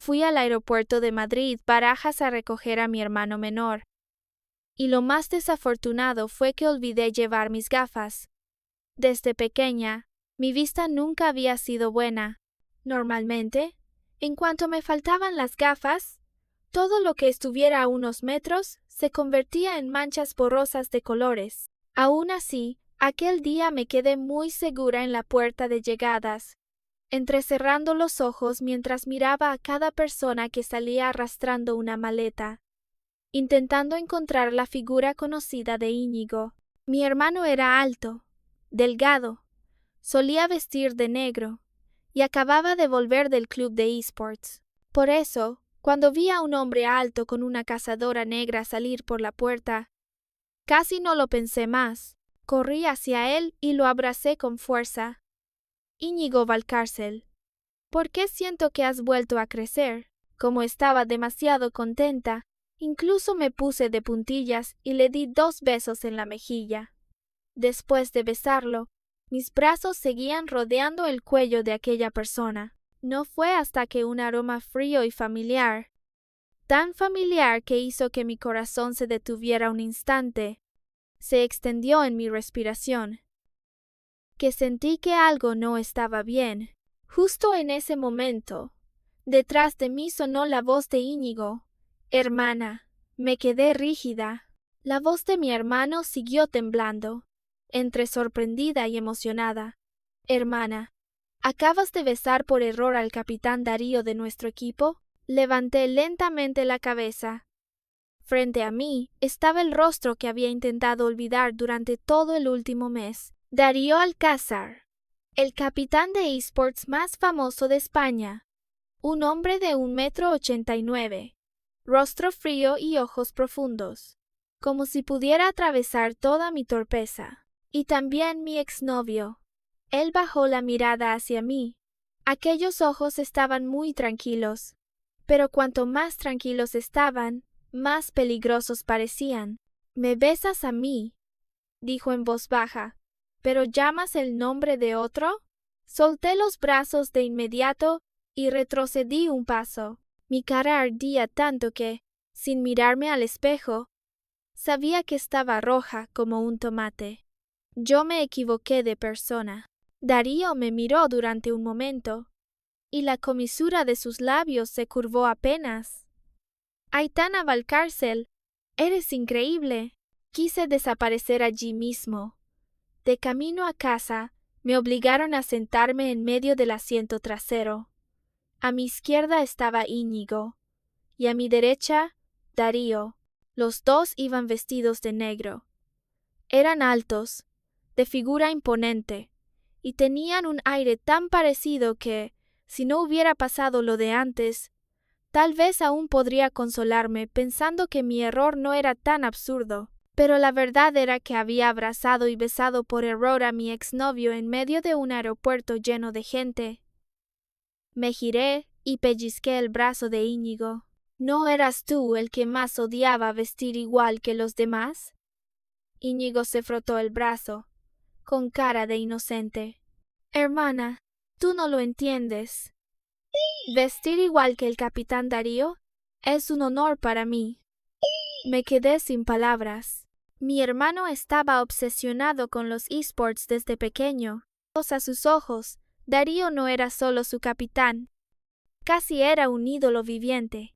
Fui al aeropuerto de Madrid, Barajas, a recoger a mi hermano menor. Y lo más desafortunado fue que olvidé llevar mis gafas. Desde pequeña, mi vista nunca había sido buena. Normalmente, en cuanto me faltaban las gafas, todo lo que estuviera a unos metros se convertía en manchas borrosas de colores. Aún así, aquel día me quedé muy segura en la puerta de llegadas, entrecerrando los ojos mientras miraba a cada persona que salía arrastrando una maleta, intentando encontrar la figura conocida de Íñigo. Mi hermano era alto, delgado, solía vestir de negro y acababa de volver del club de esports. Por eso, cuando vi a un hombre alto con una cazadora negra salir por la puerta, casi no lo pensé más. Corrí hacia él y lo abracé con fuerza. Íñigo Valcárcel, ¿por qué siento que has vuelto a crecer? Como estaba demasiado contenta, incluso me puse de puntillas y le di 2 besos en la mejilla. Después de besarlo, mis brazos seguían rodeando el cuello de aquella persona. No fue hasta que un aroma frío y familiar, tan familiar que hizo que mi corazón se detuviera un instante, se extendió en mi respiración, que sentí que algo no estaba bien. Justo en ese momento, detrás de mí sonó la voz de Íñigo. Hermana. Me quedé rígida. La voz de mi hermano siguió temblando, entre sorprendida y emocionada. Hermana, ¿acabas de besar por error al capitán Darío de nuestro equipo? Levanté lentamente la cabeza. Frente a mí estaba el rostro que había intentado olvidar durante todo el último mes. Darío Alcázar, el capitán de esports más famoso de España. Un hombre de 1,89 m, rostro frío y ojos profundos, como si pudiera atravesar toda mi torpeza. Y también mi exnovio. Él bajó la mirada hacia mí. Aquellos ojos estaban muy tranquilos, pero cuanto más tranquilos estaban, más peligrosos parecían. ¿Me besas a mí?, dijo en voz baja. ¿Pero llamas el nombre de otro? Solté los brazos de inmediato y retrocedí un paso. Mi cara ardía tanto que, sin mirarme al espejo, sabía que estaba roja como un tomate. Yo me equivoqué de persona. Darío me miró durante un momento, y la comisura de sus labios se curvó apenas. Aitana Valcárcel, eres increíble. Quise desaparecer allí mismo. De camino a casa, me obligaron a sentarme en medio del asiento trasero. A mi izquierda estaba Íñigo, y a mi derecha, Darío. Los dos iban vestidos de negro. Eran altos, de figura imponente, y tenían un aire tan parecido que, si no hubiera pasado lo de antes, tal vez aún podría consolarme pensando que mi error no era tan absurdo. Pero la verdad era que había abrazado y besado por error a mi exnovio en medio de un aeropuerto lleno de gente. Me giré y pellizqué el brazo de Íñigo. ¿No eras tú el que más odiaba vestir igual que los demás? Íñigo se frotó el brazo, con cara de inocente. Hermana, tú no lo entiendes. Vestir igual que el capitán Darío es un honor para mí. Me quedé sin palabras. Mi hermano estaba obsesionado con los esports desde pequeño. A sus ojos, Darío no era solo su capitán, casi era un ídolo viviente.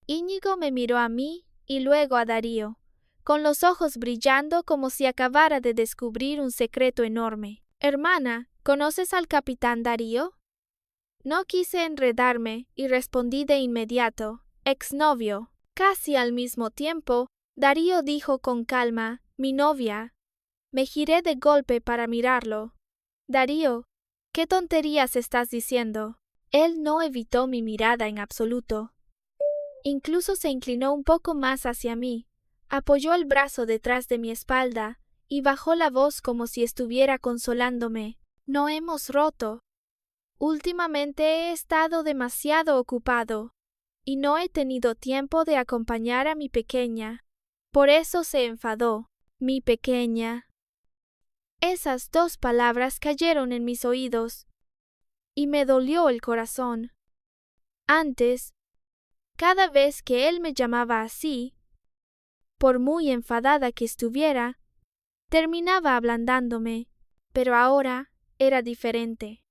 Íñigo me miró a mí y luego a Darío, con los ojos brillando como si acabara de descubrir un secreto enorme. Hermana, ¿conoces al capitán Darío? No quise enredarme y respondí de inmediato, exnovio. Casi al mismo tiempo, Darío dijo con calma, mi novia. Me giré de golpe para mirarlo. Darío, ¿qué tonterías estás diciendo? Él no evitó mi mirada en absoluto. Incluso se inclinó un poco más hacia mí, apoyó el brazo detrás de mi espalda y bajó la voz como si estuviera consolándome. No hemos roto. Últimamente he estado demasiado ocupado y no he tenido tiempo de acompañar a mi pequeña. Por eso se enfadó. Mi pequeña. Esas 2 palabras cayeron en mis oídos y me dolió el corazón. Antes, Cada vez que él me llamaba así, por muy enfadada que estuviera, terminaba ablandándome, pero ahora era diferente.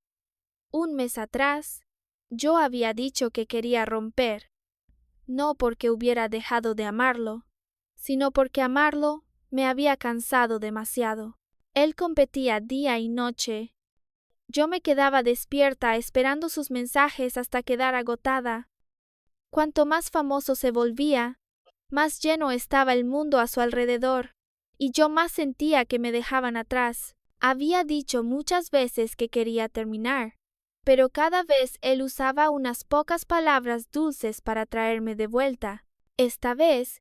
Un mes atrás, yo había dicho que quería romper, no porque hubiera dejado de amarlo, sino porque amarlo me había cansado demasiado. Él competía día y noche. Yo me quedaba despierta esperando sus mensajes hasta quedar agotada. Cuanto más famoso se volvía, más lleno estaba el mundo a su alrededor, y yo más sentía que me dejaban atrás. Había dicho muchas veces que quería terminar, pero cada vez él usaba unas pocas palabras dulces para traerme de vuelta. Esta vez,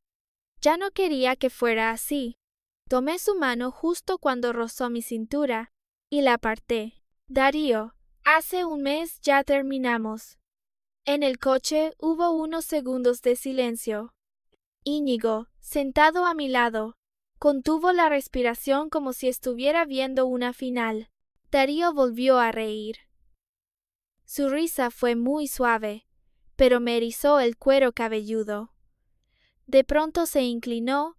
ya no quería que fuera así. Tomé su mano justo cuando rozó mi cintura y la aparté. Darío, hace un mes ya terminamos. En el coche hubo unos segundos de silencio. Íñigo, sentado a mi lado, contuvo la respiración como si estuviera viendo una final. Darío volvió a reír. Su risa fue muy suave, pero me erizó el cuero cabelludo. De pronto se inclinó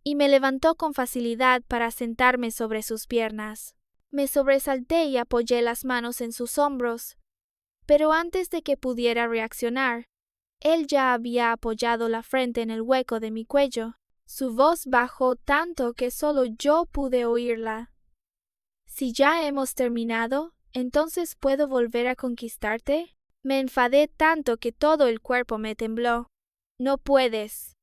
y me levantó con facilidad para sentarme sobre sus piernas. Me sobresalté y apoyé las manos en sus hombros, pero antes de que pudiera reaccionar, él ya había apoyado la frente en el hueco de mi cuello. Su voz bajó tanto que solo yo pude oírla. Si ya hemos terminado, ¿entonces puedo volver a conquistarte? Me enfadé tanto que todo el cuerpo me tembló. No puedes.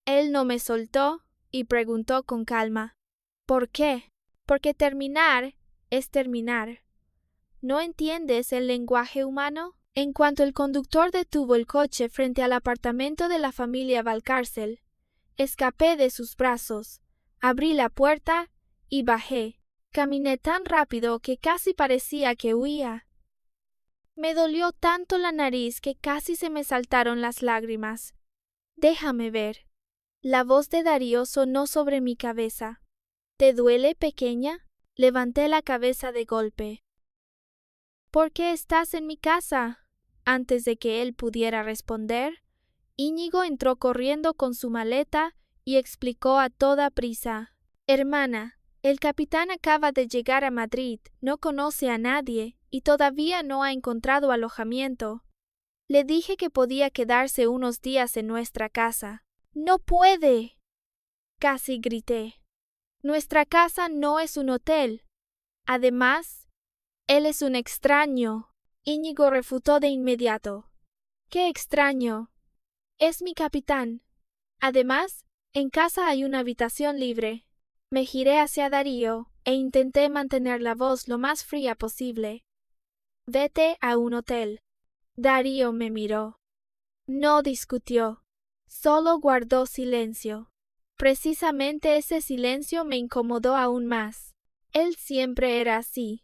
Él no me soltó y preguntó con calma. ¿Por qué? Porque terminar es terminar. ¿No entiendes el lenguaje humano? En cuanto el conductor detuvo el coche frente al apartamento de la familia Valcárcel, escapé de sus brazos, abrí la puerta y bajé. Caminé tan rápido que casi parecía que huía. Me dolió tanto la nariz que casi se me saltaron las lágrimas. Déjame ver. La voz de Darío sonó sobre mi cabeza. ¿Te duele, pequeña? Levanté la cabeza de golpe. ¿Por qué estás en mi casa? Antes de que él pudiera responder, Íñigo entró corriendo con su maleta y explicó a toda prisa. Hermana, el capitán acaba de llegar a Madrid, no conoce a nadie y todavía no ha encontrado alojamiento. Le dije que podía quedarse unos días en nuestra casa. ¡No puede!, casi grité. Nuestra casa no es un hotel. Además, él es un extraño. Íñigo refutó de inmediato. ¡Qué extraño! Es mi capitán. Además, en casa hay una habitación libre. Me giré hacia Darío e intenté mantener la voz lo más fría posible. Vete a un hotel. Darío me miró. No discutió. Solo guardó silencio. Precisamente ese silencio me incomodó aún más. Él siempre era así.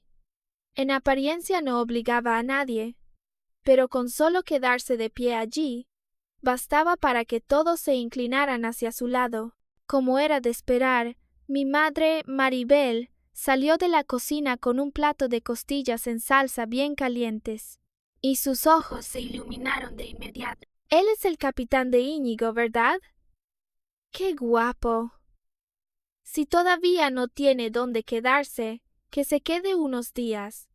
En apariencia no obligaba a nadie, pero con solo quedarse de pie allí, bastaba para que todos se inclinaran hacia su lado. Como era de esperar, mi madre, Maribel, salió de la cocina con un plato de costillas en salsa bien calientes, y sus ojos se iluminaron de inmediato. Él es el capitán de Íñigo, ¿verdad? ¡Qué guapo! Si todavía no tiene dónde quedarse, que se quede unos días.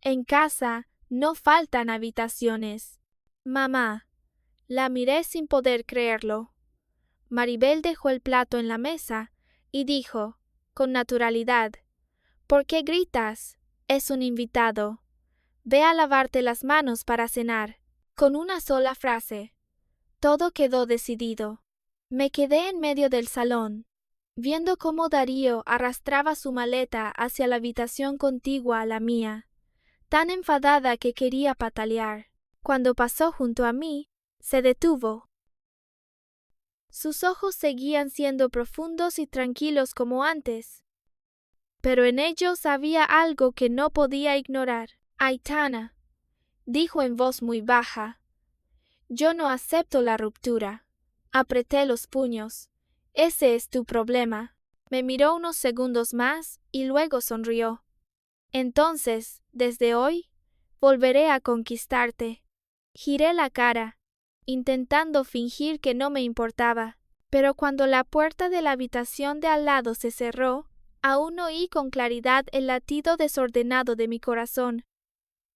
En casa no faltan habitaciones. Mamá. La miré sin poder creerlo. Maribel dejó el plato en la mesa y dijo, con naturalidad, ¿por qué gritas? Es un invitado. Ve a lavarte las manos para cenar. Con una sola frase. Todo quedó decidido. Me quedé en medio del salón, viendo cómo Darío arrastraba su maleta hacia la habitación contigua a la mía, tan enfadada que quería patalear. Cuando pasó junto a mí, se detuvo. Sus ojos seguían siendo profundos y tranquilos como antes, pero en ellos había algo que no podía ignorar. Aitana, dijo en voz muy baja, yo no acepto la ruptura. Apreté los puños. Ese es tu problema. Me miró unos segundos más y luego sonrió. Entonces, desde hoy, volveré a conquistarte. Giré la cara. intentando fingir que no me importaba. Pero cuando la puerta de la habitación de al lado se cerró, aún oí con claridad el latido desordenado de mi corazón.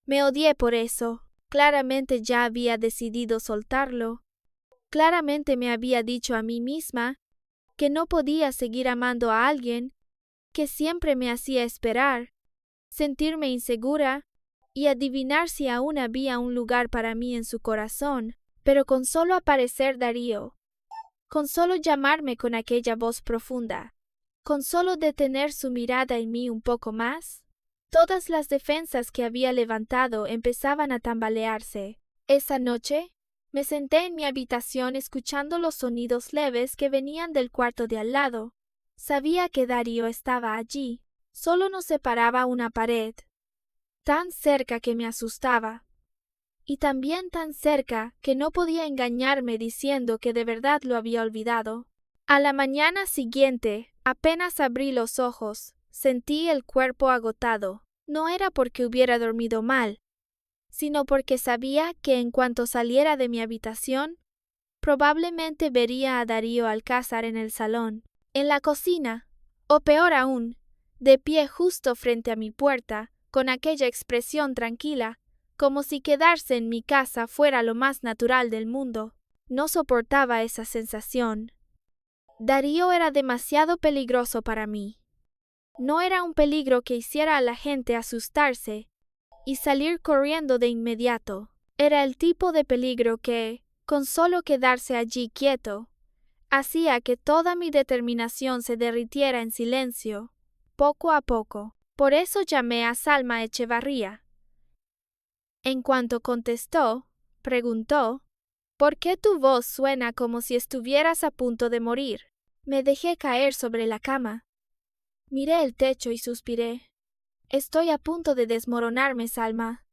Me odié por eso. Claramente ya había decidido soltarlo. Claramente me había dicho a mí misma que no podía seguir amando a alguien que siempre me hacía esperar, sentirme insegura y adivinar si aún había un lugar para mí en su corazón. Pero con solo aparecer Darío, con solo llamarme con aquella voz profunda, con solo detener su mirada en mí un poco más, todas las defensas que había levantado empezaban a tambalearse. Esa noche me senté en mi habitación escuchando los sonidos leves que venían del cuarto de al lado. Sabía que Darío estaba allí. Solo nos separaba una pared, tan cerca que me asustaba, y también tan cerca que no podía engañarme diciendo que de verdad lo había olvidado. A la mañana siguiente, apenas abrí los ojos, sentí el cuerpo agotado. No era porque hubiera dormido mal, sino porque sabía que en cuanto saliera de mi habitación, probablemente vería a Darío Alcázar en el salón, en la cocina, o peor aún, de pie justo frente a mi puerta, con aquella expresión tranquila, como si quedarse en mi casa fuera lo más natural del mundo. No soportaba esa sensación. Darío era demasiado peligroso para mí. No era un peligro que hiciera a la gente asustarse y salir corriendo de inmediato. Era el tipo de peligro que, con solo quedarse allí quieto, hacía que toda mi determinación se derritiera en silencio, poco a poco. Por eso llamé a Salma Echevarría. En cuanto contestó, preguntó: ¿por qué tu voz suena como si estuvieras a punto de morir? Me dejé caer sobre la cama. Miré el techo y suspiré. Estoy a punto de desmoronarme, Salma.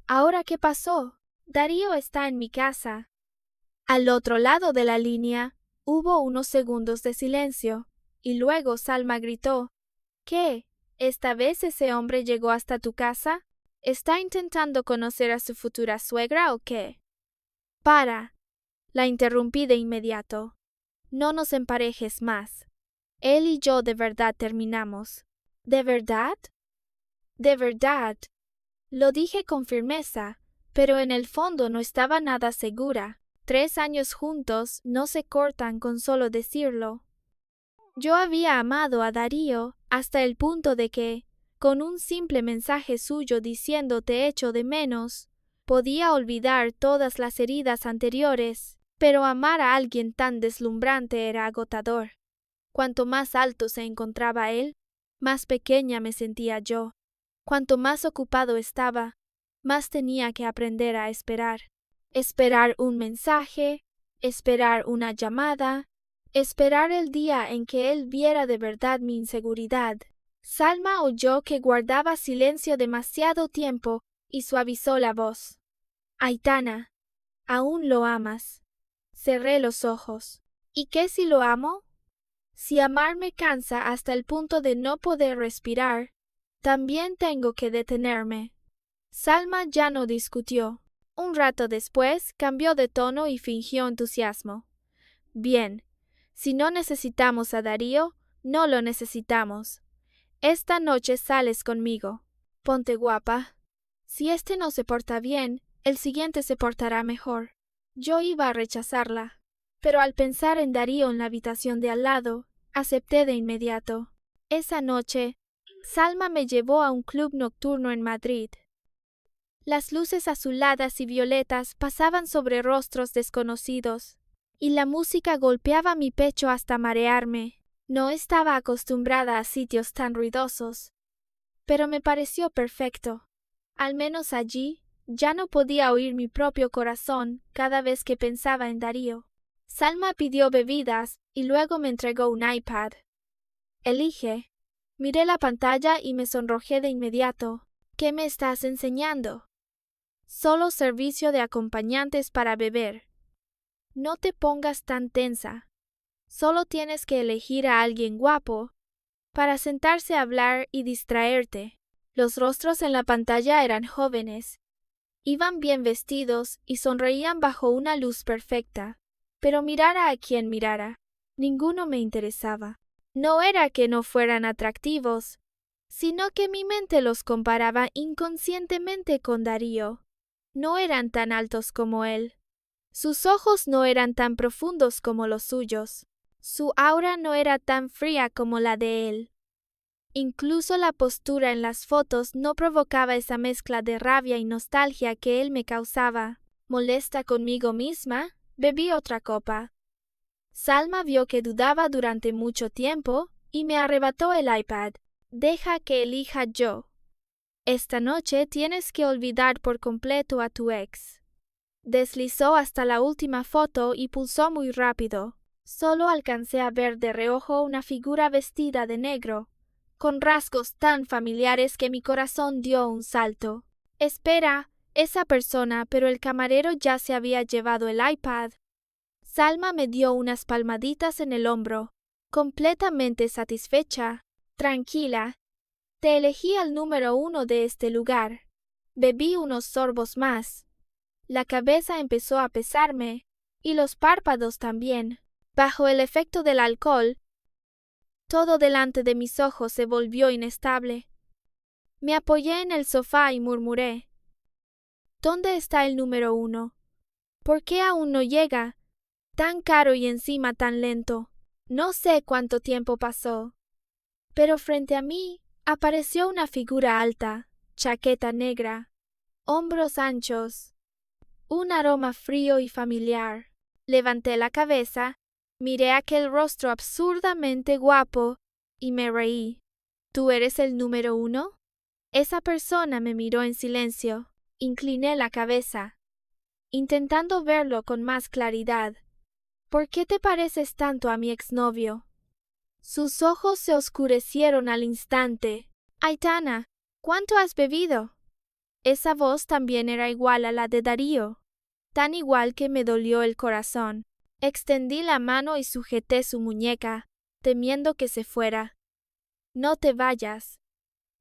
¿Ahora qué pasó? Darío está en mi casa. Al otro lado de la línea hubo unos segundos de silencio, y luego Salma gritó: ¿qué? ¿Esta vez ese hombre llegó hasta tu casa? ¿Está intentando conocer a su futura suegra o qué? Para. La interrumpí de inmediato. No nos emparejes más. Él y yo de verdad terminamos. ¿De verdad? De verdad. Lo dije con firmeza, pero en el fondo no estaba nada segura. 3 años juntos no se cortan con solo decirlo. Yo había amado a Darío hasta el punto de que, con un simple mensaje suyo diciendo te echo de menos, podía olvidar todas las heridas anteriores, pero amar a alguien tan deslumbrante era agotador. Cuanto más alto se encontraba él, más pequeña me sentía yo. Cuanto más ocupado estaba, más tenía que aprender a esperar. Esperar un mensaje, esperar una llamada, esperar el día en que él viera de verdad mi inseguridad. Salma oyó que guardaba silencio demasiado tiempo y suavizó la voz. Aitana, aún lo amas. Cerré los ojos. ¿Y qué si lo amo? Si amar me cansa hasta el punto de no poder respirar, también tengo que detenerme. Salma ya no discutió. Un rato después cambió de tono y fingió entusiasmo. Bien, si no necesitamos a Darío, no lo necesitamos. Esta noche sales conmigo. Ponte guapa. Si este no se porta bien, el siguiente se portará mejor. Yo iba a rechazarla, pero al pensar en Darío en la habitación de al lado, acepté de inmediato. Esa noche, Salma me llevó a un club nocturno en Madrid. Las luces azuladas y violetas pasaban sobre rostros desconocidos, y la música golpeaba mi pecho hasta marearme. No estaba acostumbrada a sitios tan ruidosos, pero me pareció perfecto. Al menos allí ya no podía oír mi propio corazón cada vez que pensaba en Darío. Salma pidió bebidas y luego me entregó un iPad. Elige. Miré la pantalla y me sonrojé de inmediato. ¿Qué me estás enseñando? Solo servicio de acompañantes para beber. No te pongas tan tensa. Solo tienes que elegir a alguien guapo para sentarse a hablar y distraerte. Los rostros en la pantalla eran jóvenes, Iban bien vestidos y sonreían bajo una luz perfecta. Pero mirara a quien mirara, ninguno me interesaba. No era que no fueran atractivos, sino que mi mente los comparaba inconscientemente con Darío. No eran tan altos como él. Sus ojos no eran tan profundos como los suyos. Su aura no era tan fría como la de él. Incluso la postura en las fotos no provocaba esa mezcla de rabia y nostalgia que él me causaba. Molesta conmigo misma, bebí otra copa. Salma vio que dudaba durante mucho tiempo y me arrebató el iPad. Deja que elija yo. Esta noche tienes que olvidar por completo a tu ex. Deslizó hasta la última foto y pulsó muy rápido. Solo alcancé a ver de reojo una figura vestida de negro, con rasgos tan familiares que mi corazón dio un salto. Espera, esa persona, pero el camarero ya se había llevado el iPad. Salma me dio unas palmaditas en el hombro, completamente satisfecha. Tranquila, te elegí al número 1 de este lugar. Bebí unos sorbos más. La cabeza empezó a pesarme, y los párpados también. Bajo el efecto del alcohol, todo delante de mis ojos se volvió inestable. Me apoyé en el sofá y murmuré: ¿Dónde está el número 1? ¿Por qué aún no llega? Tan caro y encima tan lento. No sé cuánto tiempo pasó, pero frente a mí apareció una figura alta, chaqueta negra, hombros anchos, un aroma frío y familiar. Levanté la cabeza, miré aquel rostro absurdamente guapo y me reí. ¿Tú eres el número 1? Esa persona me miró en silencio. Incliné la cabeza, intentando verlo con más claridad. ¿Por qué te pareces tanto a mi exnovio? Sus ojos se oscurecieron al instante. Aitana, ¿cuánto has bebido? Esa voz también era igual a la de Darío, tan igual que me dolió el corazón. Extendí la mano y sujeté su muñeca, temiendo que se fuera. No te vayas.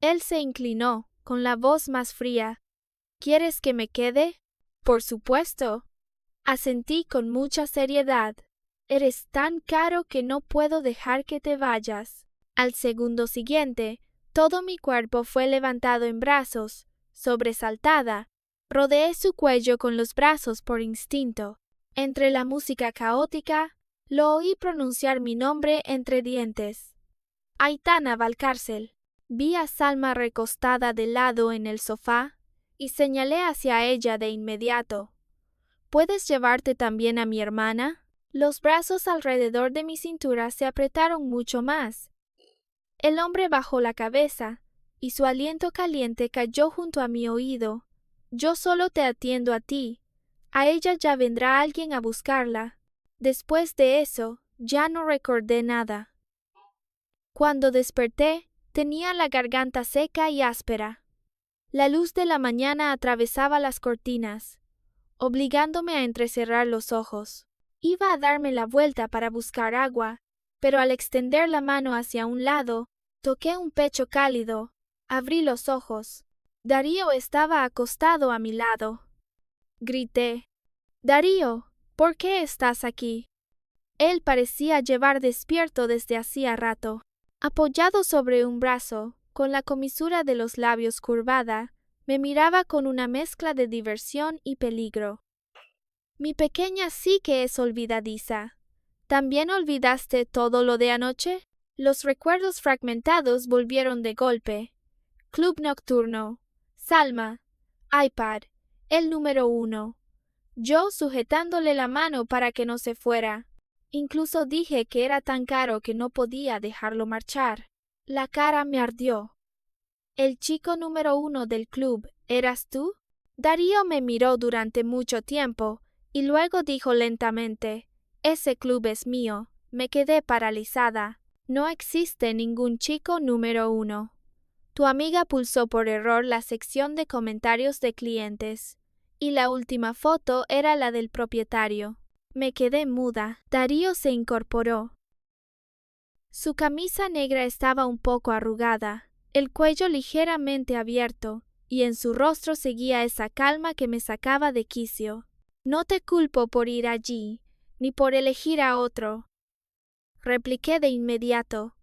Él se inclinó, con la voz más fría. ¿Quieres que me quede? Por supuesto. Asentí con mucha seriedad. Eres tan caro que no puedo dejar que te vayas. Al segundo siguiente, todo mi cuerpo fue levantado en brazos. Sobresaltada, rodeé su cuello con los brazos por instinto. Entre la música caótica, lo oí pronunciar mi nombre entre dientes. Aitana Valcárcel. Vi a Salma recostada de lado en el sofá y señalé hacia ella de inmediato. ¿Puedes llevarte también a mi hermana? Los brazos alrededor de mi cintura se apretaron mucho más. El hombre bajó la cabeza y su aliento caliente cayó junto a mi oído. Yo solo te atiendo a ti. A ella ya vendrá alguien a buscarla. Después de eso, ya no recordé nada. Cuando desperté, tenía la garganta seca y áspera. La luz de la mañana atravesaba las cortinas, obligándome a entrecerrar los ojos. Iba a darme la vuelta para buscar agua, pero al extender la mano hacia un lado, toqué un pecho cálido. Abrí los ojos. Darío estaba acostado a mi lado. Grité: «Darío, ¿por qué estás aquí?» Él parecía llevar despierto desde hacía rato. Apoyado sobre un brazo, con la comisura de los labios curvada, me miraba con una mezcla de diversión y peligro. Mi pequeña sí que es olvidadiza. ¿También olvidaste todo lo de anoche? Los recuerdos fragmentados volvieron de golpe. Club nocturno, Salma, iPad, el número 1. Yo sujetándole la mano para que no se fuera. Incluso dije que era tan caro que no podía dejarlo marchar. La cara me ardió. ¿El chico número 1 del club eras tú? Darío me miró durante mucho tiempo y luego dijo lentamente: «Ese club es mío». Me quedé paralizada. No existe ningún chico número 1. Tu amiga pulsó por error la sección de comentarios de clientes, y la última foto era la del propietario. Me quedé muda. Darío se incorporó. Su camisa negra estaba un poco arrugada, el cuello ligeramente abierto, y en su rostro seguía esa calma que me sacaba de quicio. No te culpo por ir allí, ni por elegir a otro, repliqué de inmediato.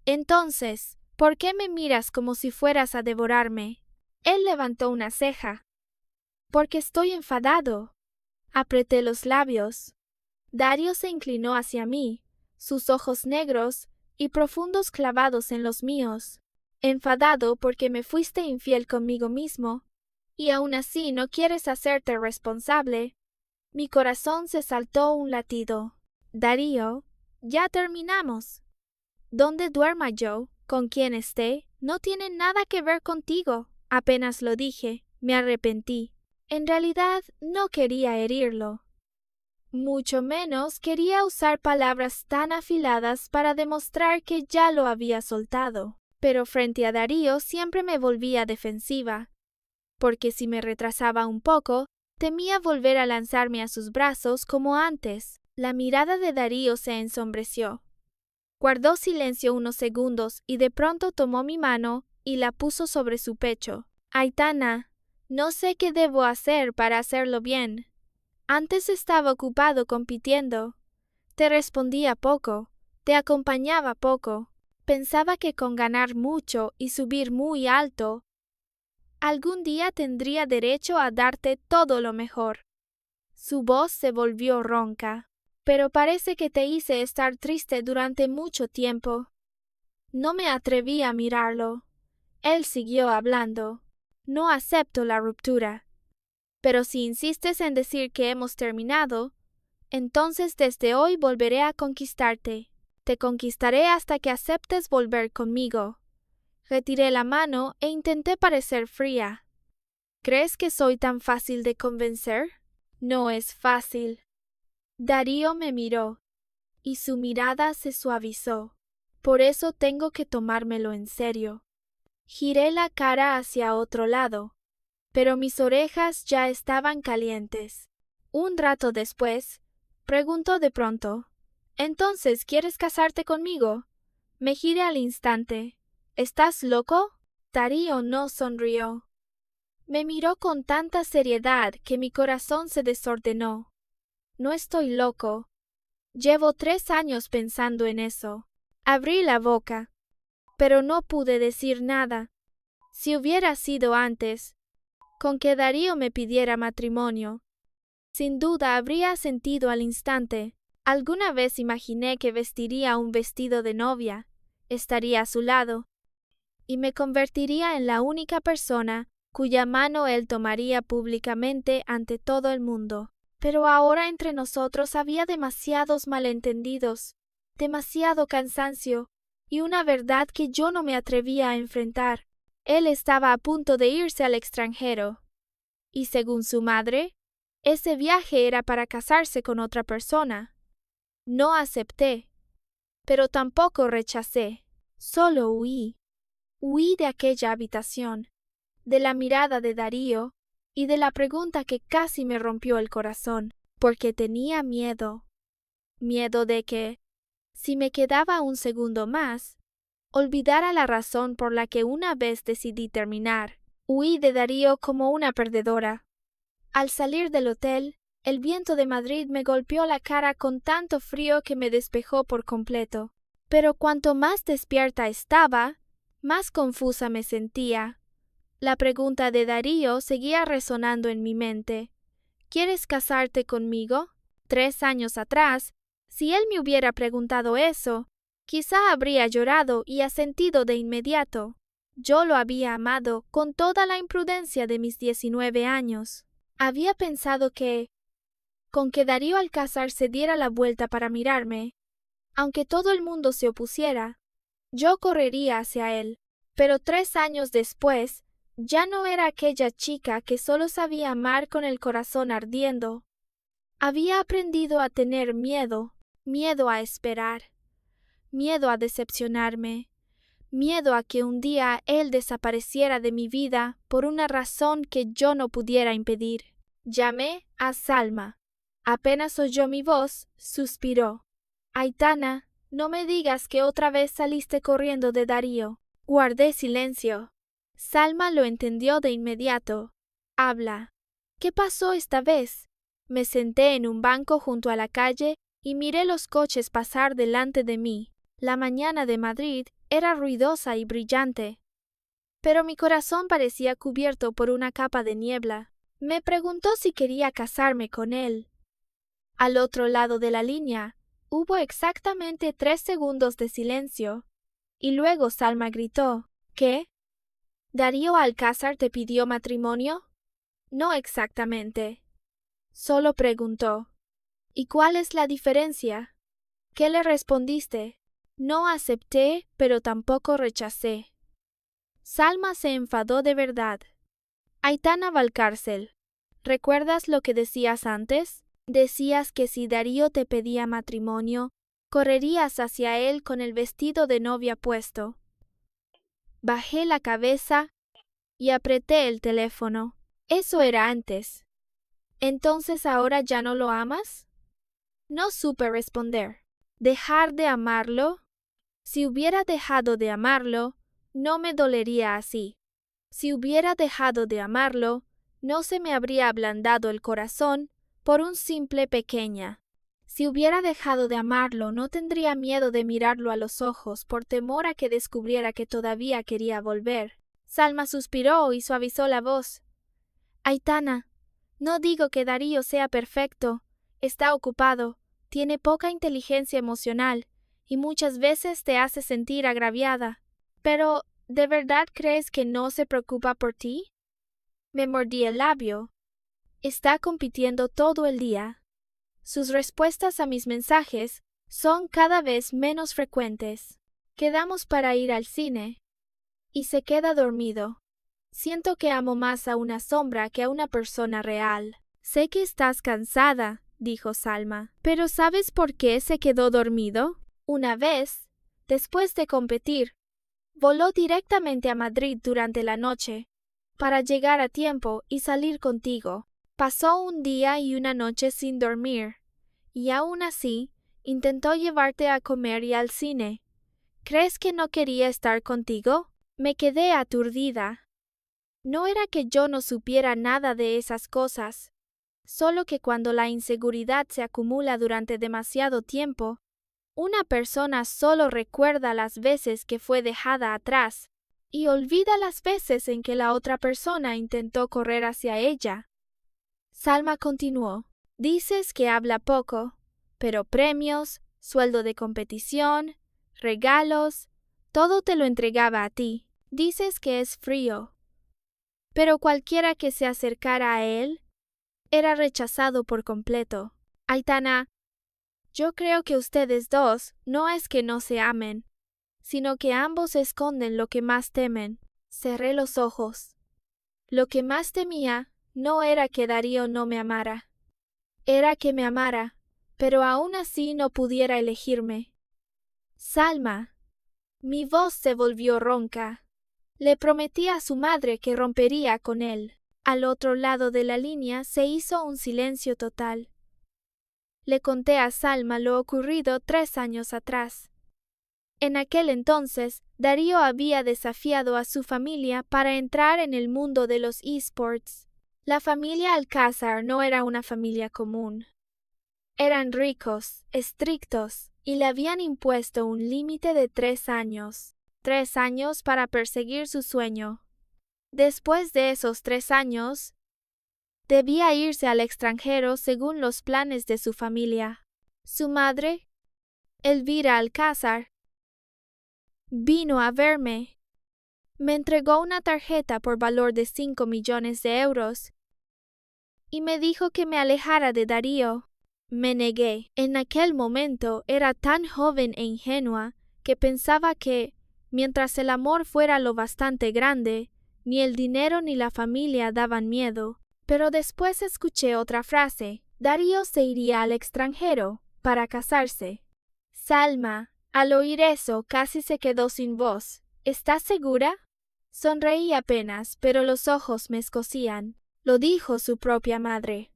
Entonces, ¿por qué me miras como si fueras a devorarme? Él levantó una ceja. Porque estoy enfadado. Apreté los labios. Darío se inclinó hacia mí, sus ojos negros y profundos clavados en los míos. Enfadado porque me fuiste infiel conmigo mismo, y aún así no quieres hacerte responsable. Mi corazón se saltó un latido. Darío, ya terminamos. Donde duerma yo, con quien esté, no tiene nada que ver contigo. Apenas lo dije, me arrepentí. En realidad no quería herirlo. Mucho menos quería usar palabras tan afiladas para demostrar que ya lo había soltado. Pero frente a Darío siempre me volvía defensiva, porque si me retrasaba un poco, temía volver a lanzarme a sus brazos como antes. La mirada de Darío se ensombreció. Guardó silencio unos segundos y de pronto tomó mi mano y la puso sobre su pecho. Aitana, no sé qué debo hacer para hacerlo bien. Antes estaba ocupado compitiendo. Te respondía poco, te acompañaba poco. Pensaba que con ganar mucho y subir muy alto, algún día tendría derecho a darte todo lo mejor. Su voz se volvió ronca. Pero parece que te hice estar triste durante mucho tiempo. No me atreví a mirarlo. Él siguió hablando. No acepto la ruptura. Pero si insistes en decir que hemos terminado, entonces desde hoy volveré a conquistarte. Te conquistaré hasta que aceptes volver conmigo. Retiré la mano e intenté parecer fría. ¿Crees que soy tan fácil de convencer? No es fácil. Darío me miró, y su mirada se suavizó. Por eso tengo que tomármelo en serio. Giré la cara hacia otro lado, pero mis orejas ya estaban calientes. Un rato después, preguntó de pronto, ¿entonces quieres casarte conmigo? Me giré al instante. ¿Estás loco? Darío no sonrió. Me miró con tanta seriedad que mi corazón se desordenó. No estoy loco. Llevo 3 años pensando en eso. Abrí la boca, pero no pude decir nada. Si hubiera sido antes, con que Darío me pidiera matrimonio, sin duda habría sentido al instante. Alguna vez imaginé que vestiría un vestido de novia, estaría a su lado, y me convertiría en la única persona cuya mano él tomaría públicamente ante todo el mundo. Pero ahora entre nosotros había demasiados malentendidos, demasiado cansancio y una verdad que yo no me atrevía a enfrentar. Él estaba a punto de irse al extranjero, y según su madre, ese viaje era para casarse con otra persona. No acepté, pero tampoco rechacé. Solo huí. Huí de aquella habitación, de la mirada de Darío, y de la pregunta que casi me rompió el corazón, porque tenía miedo. Miedo de que, si me quedaba un segundo más, olvidara la razón por la que una vez decidí terminar. Huí de Darío como una perdedora. Al salir del hotel, el viento de Madrid me golpeó la cara con tanto frío que me despejó por completo. Pero cuanto más despierta estaba, más confusa me sentía. La pregunta de Darío seguía resonando en mi mente. ¿Quieres casarte conmigo? 3 años atrás, si él me hubiera preguntado eso, quizá habría llorado y asentido de inmediato. Yo lo había amado con toda la imprudencia de mis 19 años. Había pensado que, con que Darío al casarse diera la vuelta para mirarme, aunque todo el mundo se opusiera, yo correría hacia él. Pero 3 años después, ya no era aquella chica que solo sabía amar con el corazón ardiendo. Había aprendido a tener miedo, miedo a esperar, miedo a decepcionarme, miedo a que un día él desapareciera de mi vida por una razón que yo no pudiera impedir. Llamé a Salma. Apenas oyó mi voz, suspiró. Aitana, no me digas que otra vez saliste corriendo de Darío. Guardé silencio. Salma lo entendió de inmediato. Habla. ¿Qué pasó esta vez? Me senté en un banco junto a la calle y miré los coches pasar delante de mí. La mañana de Madrid era ruidosa y brillante, pero mi corazón parecía cubierto por una capa de niebla. Me preguntó si quería casarme con él. Al otro lado de la línea, hubo exactamente 3 segundos de silencio, y luego Salma gritó: ¿Qué? ¿Darío Alcázar te pidió matrimonio? No exactamente. Solo preguntó. ¿Y cuál es la diferencia? ¿Qué le respondiste? No acepté, pero tampoco rechacé. Salma se enfadó de verdad. Aitana Valcárcel, ¿recuerdas lo que decías antes? Decías que si Darío te pedía matrimonio, correrías hacia él con el vestido de novia puesto. Bajé la cabeza y apreté el teléfono. Eso era antes. ¿Entonces ahora ya no lo amas? No supe responder. ¿Dejar de amarlo? Si hubiera dejado de amarlo, no me dolería así. Si hubiera dejado de amarlo, no se me habría ablandado el corazón por un simple pequeña. Si hubiera dejado de amarlo, no tendría miedo de mirarlo a los ojos por temor a que descubriera que todavía quería volver. Salma suspiró y suavizó la voz. Aitana, no digo que Darío sea perfecto. Está ocupado, tiene poca inteligencia emocional y muchas veces te hace sentir agraviada. Pero, ¿de verdad crees que no se preocupa por ti? Me mordí el labio. Está compitiendo todo el día. Sus respuestas a mis mensajes son cada vez menos frecuentes. Quedamos para ir al cine. Y se queda dormido. Siento que amo más a una sombra que a una persona real. Sé que estás cansada, dijo Salma. ¿Pero sabes por qué se quedó dormido? Una vez, después de competir, voló directamente a Madrid durante la noche, para llegar a tiempo y salir contigo. Pasó un día y una noche sin dormir, y aún así, intentó llevarte a comer y al cine. ¿Crees que no quería estar contigo? Me quedé aturdida. No era que yo no supiera nada de esas cosas, solo que cuando la inseguridad se acumula durante demasiado tiempo, una persona solo recuerda las veces que fue dejada atrás y olvida las veces en que la otra persona intentó correr hacia ella. Salma continuó. Dices que habla poco, pero premios, sueldo de competición, regalos, todo te lo entregaba a ti. Dices que es frío, pero cualquiera que se acercara a él era rechazado por completo. Aitana, yo creo que ustedes dos no es que no se amen, sino que ambos esconden lo que más temen. Cerré los ojos. Lo que más temía no era que Darío no me amara. Era que me amara, pero aún así no pudiera elegirme. Salma. Mi voz se volvió ronca. Le prometí a su madre que rompería con él. Al otro lado de la línea se hizo un silencio total. Le conté a Salma lo ocurrido 3 años atrás. En aquel entonces, Darío había desafiado a su familia para entrar en el mundo de los esports. La familia Alcázar no era una familia común. Eran ricos, estrictos, y le habían impuesto un límite de 3 años. 3 años para perseguir su sueño. Después de esos 3 años, debía irse al extranjero según los planes de su familia. Su madre, Elvira Alcázar, vino a verme. Me entregó una tarjeta por valor de 5 millones de euros y me dijo que me alejara de Darío. Me negué. En aquel momento era tan joven e ingenua que pensaba que, mientras el amor fuera lo bastante grande, ni el dinero ni la familia daban miedo. Pero después escuché otra frase. Darío se iría al extranjero para casarse. Salma, al oír eso, casi se quedó sin voz. ¿Estás segura? Sonreí apenas, pero los ojos me escocían. Lo dijo su propia madre.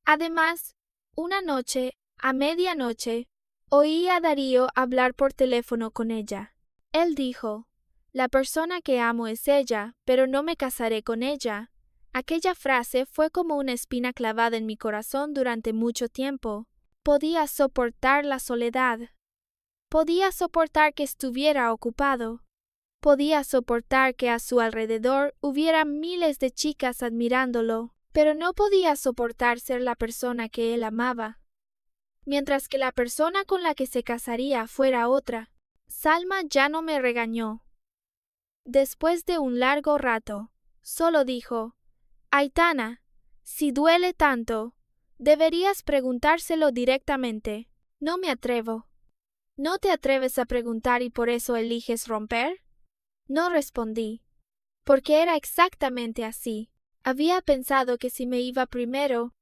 Además, una noche, a medianoche, oí a Darío hablar por teléfono con ella. Él dijo: La persona que amo es ella, pero no me casaré con ella. Aquella frase fue como una espina clavada en mi corazón durante mucho tiempo. Podía soportar la soledad. Podía soportar que estuviera ocupado. Podía soportar que a su alrededor hubiera miles de chicas admirándolo, pero no podía soportar ser la persona que él amaba. Mientras que la persona con la que se casaría fuera otra. Salma ya no me regañó. Después de un largo rato, solo dijo: Aitana, si duele tanto, deberías preguntárselo directamente. No me atrevo. ¿No te atreves a preguntar y por eso eliges romper? No respondí, porque era exactamente así. Había pensado que si me iba primero,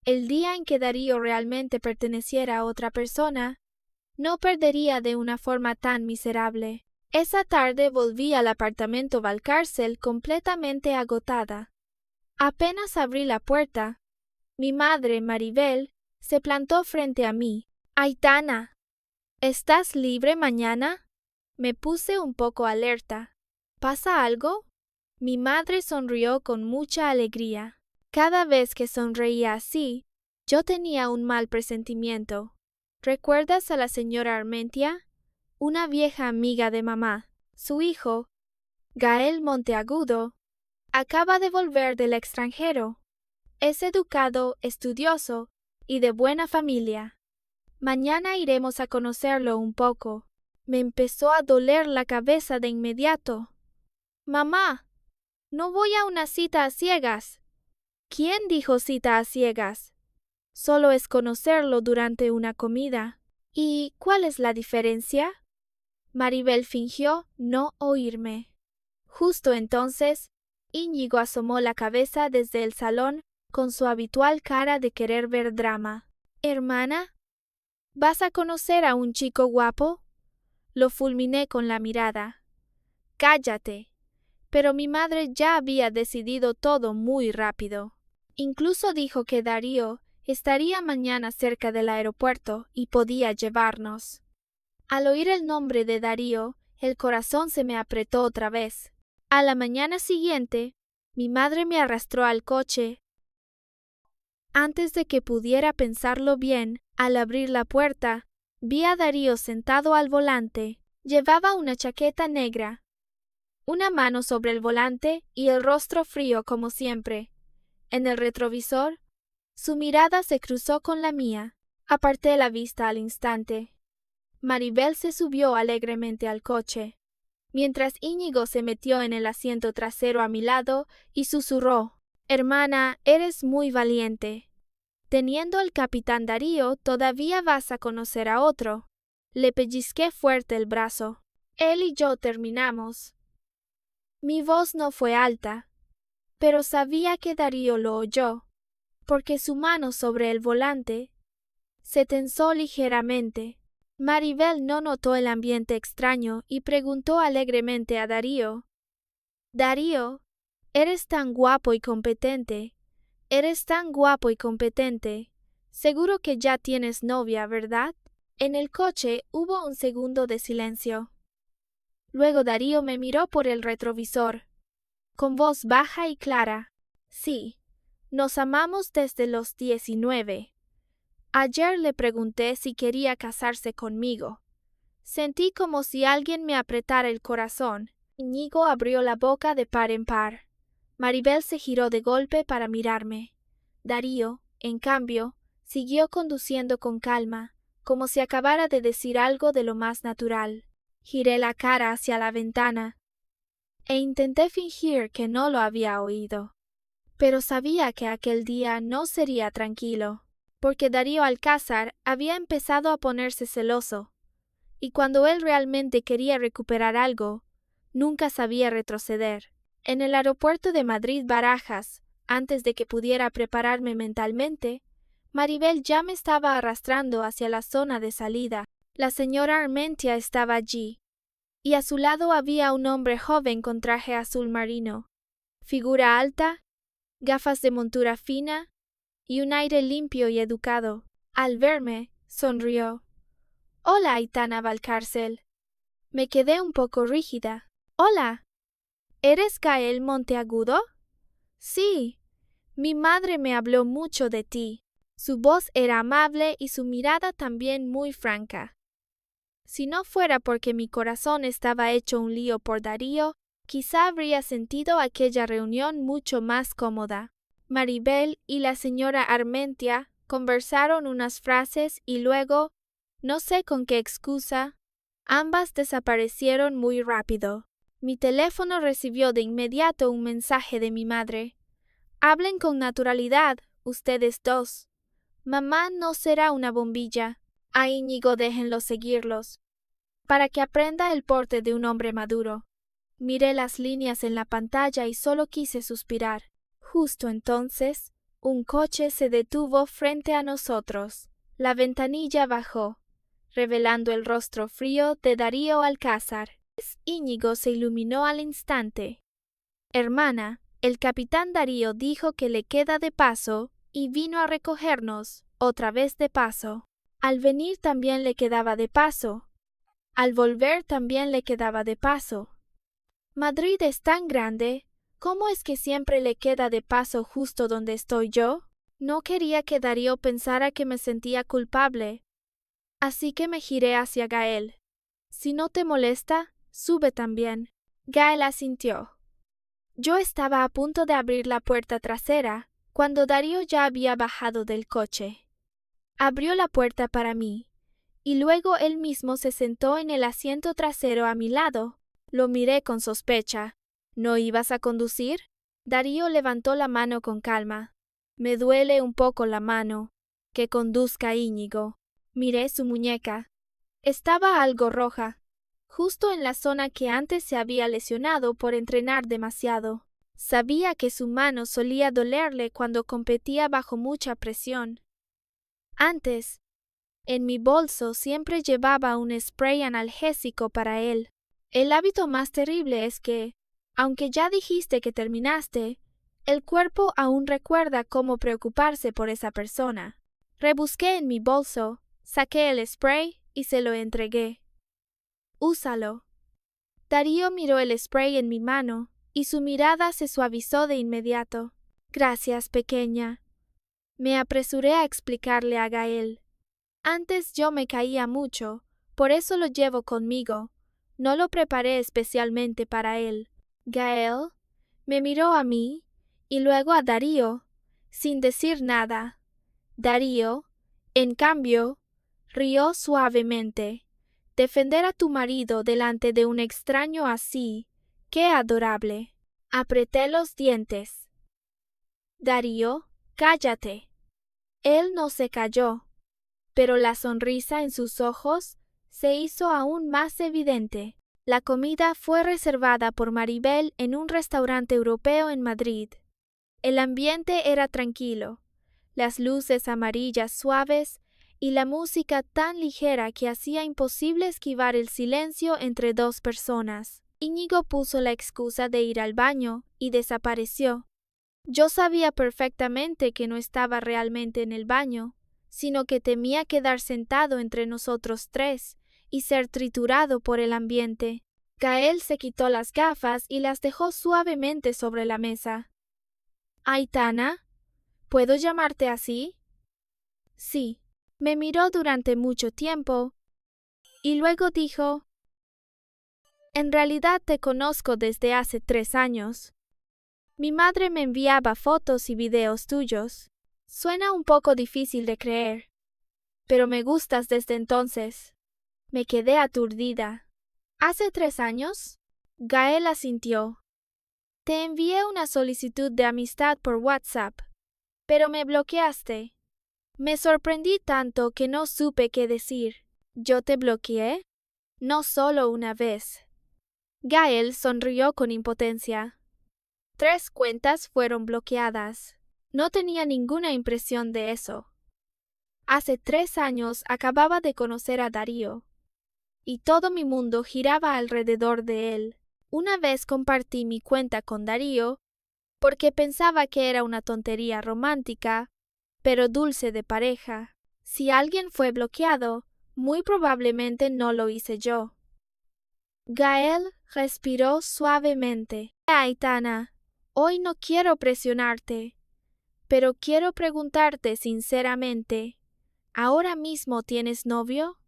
el día en que Darío realmente perteneciera a otra persona, no perdería de una forma tan miserable. Esa tarde volví al apartamento Valcárcel completamente agotada. Apenas abrí la puerta, mi madre, Maribel, se plantó frente a mí. Aitana, ¿estás libre mañana? Me puse un poco alerta. ¿Pasa algo? Mi madre sonrió con mucha alegría. Cada vez que sonreía así, yo tenía un mal presentimiento. ¿Recuerdas a la señora Armentia? Una vieja amiga de mamá. Su hijo, Gael Monteagudo, acaba de volver del extranjero. Es educado, estudioso y de buena familia. Mañana iremos a conocerlo un poco. Me empezó a doler la cabeza de inmediato. Mamá, no voy a una cita a ciegas. ¿Quién dijo cita a ciegas? Solo es conocerlo durante una comida. ¿Y cuál es la diferencia? Maribel fingió no oírme. Justo entonces, Íñigo asomó la cabeza desde el salón con su habitual cara de querer ver drama. Hermana, ¿vas a conocer a un chico guapo? Lo fulminé con la mirada. Cállate. Pero mi madre ya había decidido todo muy rápido. Incluso dijo que Darío estaría mañana cerca del aeropuerto y podía llevarnos. Al oír el nombre de Darío, el corazón se me apretó otra vez. A la mañana siguiente, mi madre me arrastró al coche. Antes de que pudiera pensarlo bien, al abrir la puerta, vi a Darío sentado al volante. Llevaba una chaqueta negra, una mano sobre el volante y el rostro frío como siempre. En el retrovisor, su mirada se cruzó con la mía. Aparté la vista al instante. Maribel se subió alegremente al coche, mientras Íñigo se metió en el asiento trasero a mi lado y susurró: Hermana, eres muy valiente. Teniendo al capitán Darío, todavía vas a conocer a otro. Le pellizqué fuerte el brazo. Él y yo terminamos. Mi voz no fue alta, pero sabía que Darío lo oyó, porque su mano sobre el volante se tensó ligeramente. Maribel no notó el ambiente extraño y preguntó alegremente a Darío: Darío, eres tan guapo y competente. Eres tan guapo y competente. Seguro que ya tienes novia, ¿verdad? En el coche hubo un segundo de silencio. Luego Darío me miró por el retrovisor, con voz baja y clara. Sí, nos amamos desde los 19. Ayer le pregunté si quería casarse conmigo. Sentí como si alguien me apretara el corazón. Íñigo abrió la boca de par en par. Maribel se giró de golpe para mirarme. Darío, en cambio, siguió conduciendo con calma, como si acabara de decir algo de lo más natural. Giré la cara hacia la ventana e intenté fingir que no lo había oído. Pero sabía que aquel día no sería tranquilo, porque Darío Alcázar había empezado a ponerse celoso, y cuando él realmente quería recuperar algo, nunca sabía retroceder. En el aeropuerto de Madrid-Barajas, antes de que pudiera prepararme mentalmente, Maribel ya me estaba arrastrando hacia la zona de salida. La señora Armentia estaba allí, y a su lado había un hombre joven con traje azul marino, figura alta, gafas de montura fina y un aire limpio y educado. Al verme, sonrió. Hola, Aitana Valcárcel. Me quedé un poco rígida. Hola. ¿Eres Gael Monteagudo? Sí. Mi madre me habló mucho de ti. Su voz era amable y su mirada también muy franca. Si no fuera porque mi corazón estaba hecho un lío por Darío, quizá habría sentido aquella reunión mucho más cómoda. Maribel y la señora Armentia conversaron unas frases y luego, no sé con qué excusa, ambas desaparecieron muy rápido. Mi teléfono recibió de inmediato un mensaje de mi madre. Hablen con naturalidad, ustedes dos. Mamá no será una bombilla. A Íñigo déjenlo seguirlos, para que aprenda el porte de un hombre maduro. Miré las líneas en la pantalla y solo quise suspirar. Justo entonces, un coche se detuvo frente a nosotros. La ventanilla bajó, revelando el rostro frío de Darío Alcázar. Íñigo se iluminó al instante. Hermana, el capitán Darío dijo que le queda de paso y vino a recogernos, otra vez de paso. Al venir también le quedaba de paso. Al volver también le quedaba de paso. Madrid es tan grande, ¿cómo es que siempre le queda de paso justo donde estoy yo? No quería que Darío pensara que me sentía culpable, así que me giré hacia Gael. Si no te molesta, sube también. Gael asintió. Yo estaba a punto de abrir la puerta trasera, cuando Darío ya había bajado del coche. Abrió la puerta para mí, y luego él mismo se sentó en el asiento trasero a mi lado. Lo miré con sospecha. ¿No ibas a conducir? Darío levantó la mano con calma. Me duele un poco la mano. Que conduzca Íñigo. Miré su muñeca. Estaba algo roja, justo en la zona que antes se había lesionado por entrenar demasiado. Sabía que su mano solía dolerle cuando competía bajo mucha presión. Antes, en mi bolso siempre llevaba un spray analgésico para él. El hábito más terrible es que, aunque ya dijiste que terminaste, el cuerpo aún recuerda cómo preocuparse por esa persona. Rebusqué en mi bolso, saqué el spray y se lo entregué. Úsalo. Darío miró el spray en mi mano y su mirada se suavizó de inmediato. Gracias, pequeña. Me apresuré a explicarle a Gael. Antes yo me caía mucho, por eso lo llevo conmigo. No lo preparé especialmente para él. Gael me miró a mí y luego a Darío, sin decir nada. Darío, en cambio, rió suavemente. Defender a tu marido delante de un extraño así, ¡qué adorable! Apreté los dientes. Darío, cállate. Él no se calló, pero la sonrisa en sus ojos se hizo aún más evidente. La comida fue reservada por Maribel en un restaurante europeo en Madrid. El ambiente era tranquilo, las luces amarillas suaves y la música tan ligera que hacía imposible esquivar el silencio entre dos personas. Íñigo puso la excusa de ir al baño y desapareció. Yo sabía perfectamente que no estaba realmente en el baño, sino que temía quedar sentado entre nosotros tres y ser triturado por el ambiente. Gael se quitó las gafas y las dejó suavemente sobre la mesa. Aitana, ¿puedo llamarte así? Sí. Me miró durante mucho tiempo y luego dijo: En realidad te conozco desde hace 3 años. Mi madre me enviaba fotos y videos tuyos. Suena un poco difícil de creer, pero me gustas desde entonces. Me quedé aturdida. ¿Hace 3 años? Gael asintió. Te envié una solicitud de amistad por WhatsApp, pero me bloqueaste. Me sorprendí tanto que no supe qué decir. ¿Yo te bloqueé? No solo una vez. Gael sonrió con impotencia. 3 cuentas fueron bloqueadas. No tenía ninguna impresión de eso. Hace 3 años acababa de conocer a Darío, y todo mi mundo giraba alrededor de él. Una vez compartí mi cuenta con Darío, porque pensaba que era una tontería romántica, pero dulce de pareja. Si alguien fue bloqueado, muy probablemente no lo hice yo. Gael Respiró suavemente. Aitana, hoy no quiero presionarte, pero quiero preguntarte sinceramente, ¿ahora mismo tienes novio?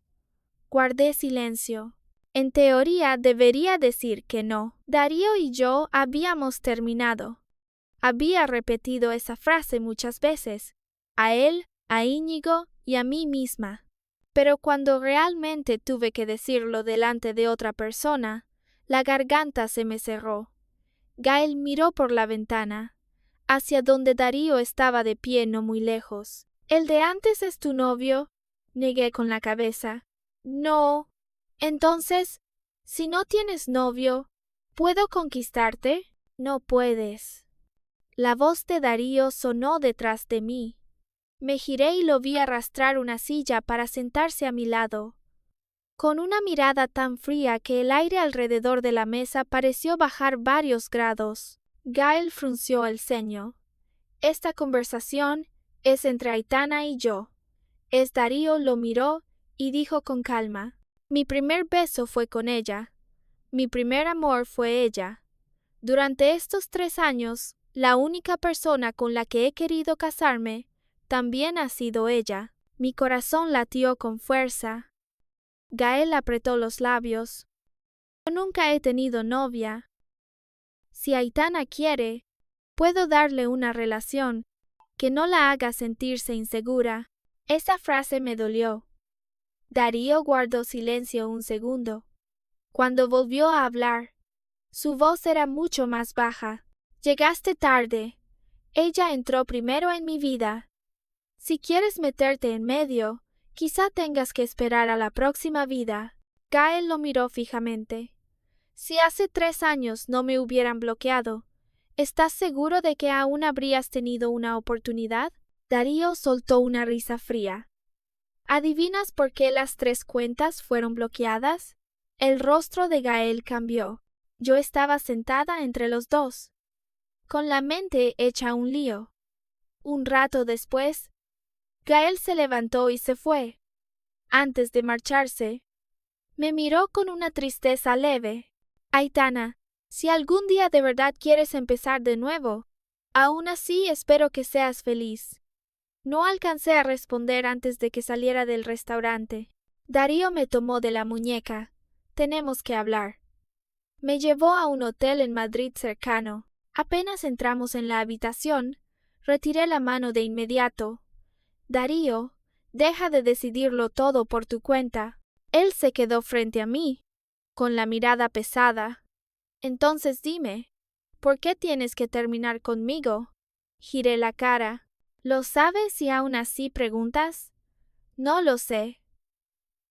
Guardé silencio. En teoría debería decir que no. Darío y yo habíamos terminado. Había repetido esa frase muchas veces, a él, a Íñigo y a mí misma. Pero cuando realmente tuve que decirlo delante de otra persona, la garganta se me cerró. Gael miró por la ventana, hacia donde Darío estaba de pie no muy lejos. ¿El de antes es tu novio? Negué con la cabeza. No. Entonces, si no tienes novio, ¿puedo conquistarte? No puedes. La voz de Darío sonó detrás de mí. Me giré y lo vi arrastrar una silla para sentarse a mi lado, con una mirada tan fría que el aire alrededor de la mesa pareció bajar varios grados. Gael frunció el ceño. Esta conversación es entre Aitana y yo. Darío lo miró y dijo con calma: mi primer beso fue con ella. Mi primer amor fue ella. Durante estos 3 años, la única persona con la que he querido casarme también ha sido ella. Mi corazón latió con fuerza. Gael apretó los labios. Yo nunca he tenido novia. Si Aitana quiere, puedo darle una relación que no la haga sentirse insegura. Esa frase me dolió. Darío guardó silencio un segundo. Cuando volvió a hablar, su voz era mucho más baja. Llegaste tarde. Ella entró primero en mi vida. Si quieres meterte en medio, quizá tengas que esperar a la próxima vida. Gael lo miró fijamente. Si hace 3 años no me hubieran bloqueado, ¿estás seguro de que aún habrías tenido una oportunidad? Darío soltó una risa fría. ¿Adivinas por qué las 3 cuentas fueron bloqueadas? El rostro de Gael cambió. Yo estaba sentada entre los dos, con la mente hecha un lío. Un rato después, Gael se levantó y se fue. Antes de marcharse, me miró con una tristeza leve. Aitana, si algún día de verdad quieres empezar de nuevo, aún así espero que seas feliz. No alcancé a responder antes de que saliera del restaurante. Darío me tomó de la muñeca. Tenemos que hablar. Me llevó a un hotel en Madrid cercano. Apenas entramos en la habitación, retiré la mano de inmediato. Darío, deja de decidirlo todo por tu cuenta. Él se quedó frente a mí, con la mirada pesada. Entonces dime, ¿por qué tienes que terminar conmigo? Giré la cara. ¿Lo sabes y aún así preguntas? No lo sé.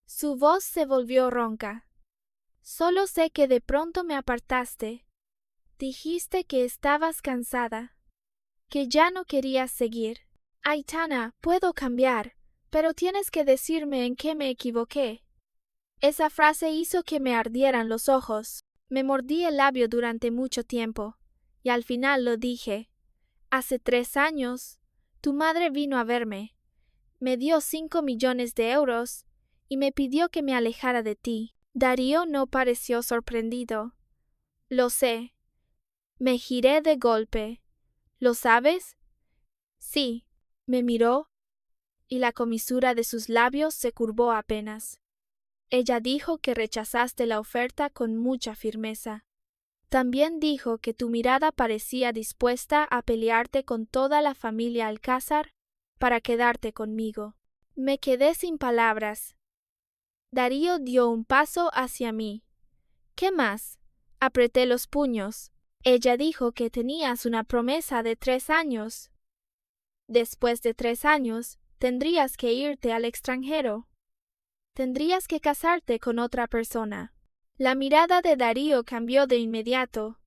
Su voz se volvió ronca. Solo sé que de pronto me apartaste. Dijiste que estabas cansada, que ya no querías seguir. Aitana, puedo cambiar, pero tienes que decirme en qué me equivoqué. Esa frase hizo que me ardieran los ojos. Me mordí el labio durante mucho tiempo, y al final lo dije. Hace 3 años, tu madre vino a verme, me dio 5 millones de euros y me pidió que me alejara de ti. Darío no pareció sorprendido. Lo sé. Me giré de golpe. ¿Lo sabes? Sí. Me miró y la comisura de sus labios se curvó apenas. Ella dijo que rechazaste la oferta con mucha firmeza. También dijo que tu mirada parecía dispuesta a pelearte con toda la familia Alcázar para quedarte conmigo. Me quedé sin palabras. Darío dio un paso hacia mí. ¿Qué más? Apreté los puños. Ella dijo que tenías una promesa de 3 años. Después de 3 años, tendrías que irte al extranjero. Tendrías que casarte con otra persona. La mirada de Darío cambió de inmediato.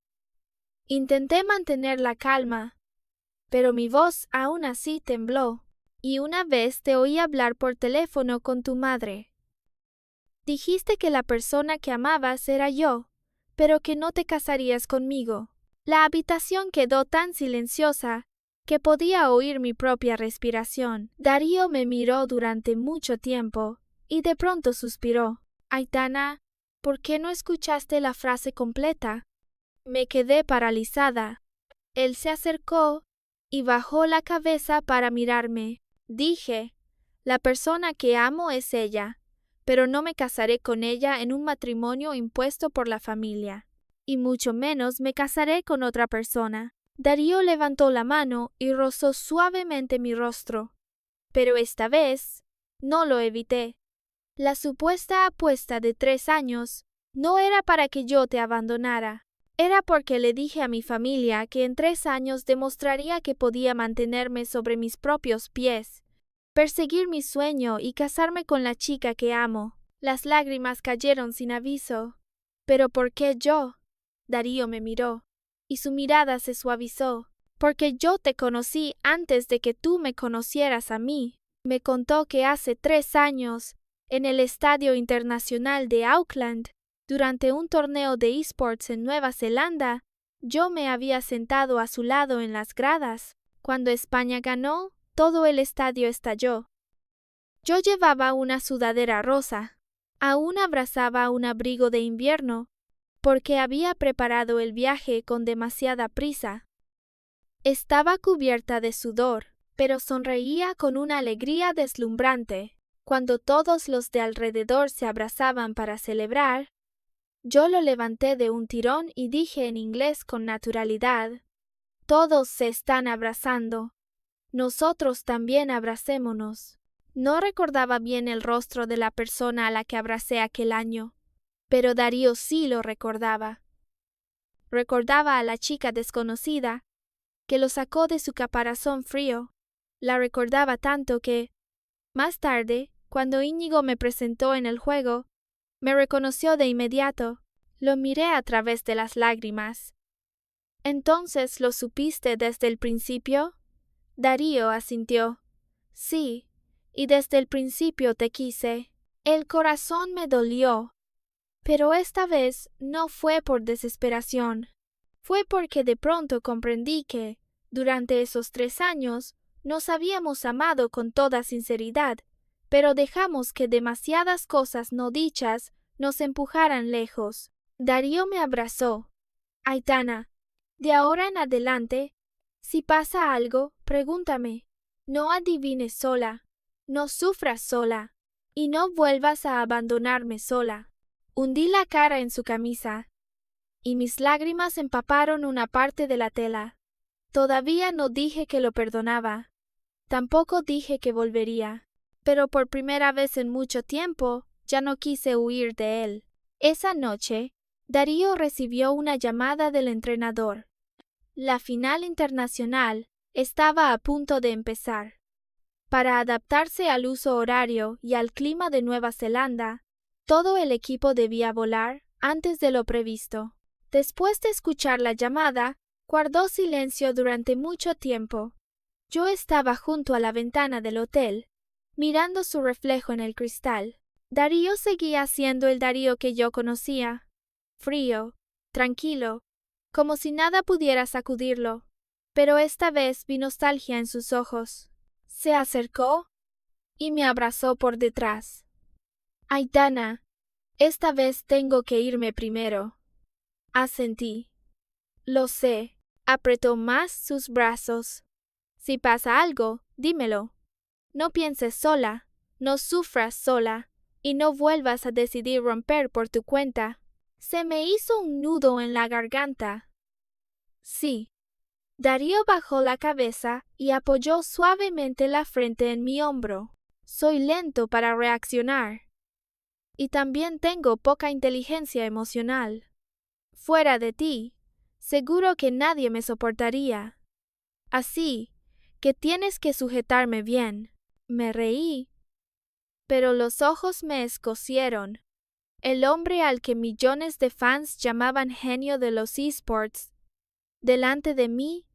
Intenté mantener la calma, pero mi voz aún así tembló. Y una vez te oí hablar por teléfono con tu madre. Dijiste que la persona que amabas era yo, pero que no te casarías conmigo. La habitación quedó tan silenciosa que podía oír mi propia respiración. Darío me miró durante mucho tiempo y de pronto suspiró. Aitana, ¿Por qué no escuchaste la frase completa? Me quedé paralizada. Él se acercó y bajó la cabeza para mirarme. Dije, la persona que amo es ella, pero no me casaré con ella en un matrimonio impuesto por la familia, y mucho menos me casaré con otra persona. Darío levantó la mano y rozó suavemente mi rostro, pero esta vez no lo evité. La supuesta apuesta de 3 años no era para que yo te abandonara. Era porque le dije a mi familia que en 3 años demostraría que podía mantenerme sobre mis propios pies, perseguir mi sueño y casarme con la chica que amo. Las lágrimas cayeron sin aviso. ¿Pero por qué yo? Darío me miró, y su mirada se suavizó. Porque yo te conocí antes de que tú me conocieras a mí. Me contó que hace 3 años, en el Estadio Internacional de Auckland, durante un torneo de esports en Nueva Zelanda, yo me había sentado a su lado en las gradas. Cuando España ganó, todo el estadio estalló. Yo llevaba una sudadera rosa. Aún abrazaba un abrigo de invierno, porque había preparado el viaje con demasiada prisa. Estaba cubierta de sudor, pero sonreía con una alegría deslumbrante. Cuando todos los de alrededor se abrazaban para celebrar, yo lo levanté de un tirón y dije en inglés con naturalidad, todos se están abrazando. Nosotros también abracémonos. No recordaba bien el rostro de la persona a la que abracé aquel año, pero Darío sí lo recordaba. Recordaba a la chica desconocida, que lo sacó de su caparazón frío. La recordaba tanto que, más tarde, cuando Íñigo me presentó en el juego, me reconoció de inmediato. Lo miré a través de las lágrimas. ¿Entonces lo supiste desde el principio? Darío asintió. Sí, y desde el principio te quise. El corazón me dolió. Pero esta vez no fue por desesperación. Fue porque de pronto comprendí que, durante esos 3 años, nos habíamos amado con toda sinceridad, pero dejamos que demasiadas cosas no dichas nos empujaran lejos. Darío me abrazó. Aitana, de ahora en adelante, si pasa algo, pregúntame. No adivines sola, no sufras sola, y no vuelvas a abandonarme sola. Hundí la cara en su camisa, y mis lágrimas empaparon una parte de la tela. Todavía no dije que lo perdonaba. Tampoco dije que volvería. Pero por primera vez en mucho tiempo, ya no quise huir de él. Esa noche, Darío recibió una llamada del entrenador. La final internacional estaba a punto de empezar. Para adaptarse al uso horario y al clima de Nueva Zelanda, todo el equipo debía volar antes de lo previsto. Después de escuchar la llamada, guardó silencio durante mucho tiempo. Yo estaba junto a la ventana del hotel, mirando su reflejo en el cristal. Darío seguía siendo el Darío que yo conocía, frío, tranquilo, como si nada pudiera sacudirlo, pero esta vez vi nostalgia en sus ojos. Se acercó y me abrazó por detrás. Aitana, esta vez tengo que irme primero. Asentí. Lo sé. Apretó más sus brazos. Si pasa algo, dímelo. No pienses sola, no sufras sola, y no vuelvas a decidir romper por tu cuenta. Se me hizo un nudo en la garganta. Sí. Darío bajó la cabeza y apoyó suavemente la frente en mi hombro. Soy lento para reaccionar. Y también tengo poca inteligencia emocional. Fuera de ti, seguro que nadie me soportaría. Así que tienes que sujetarme bien. Me reí, pero los ojos me escocieron. El hombre al que millones de fans llamaban genio de los esports, delante de mí,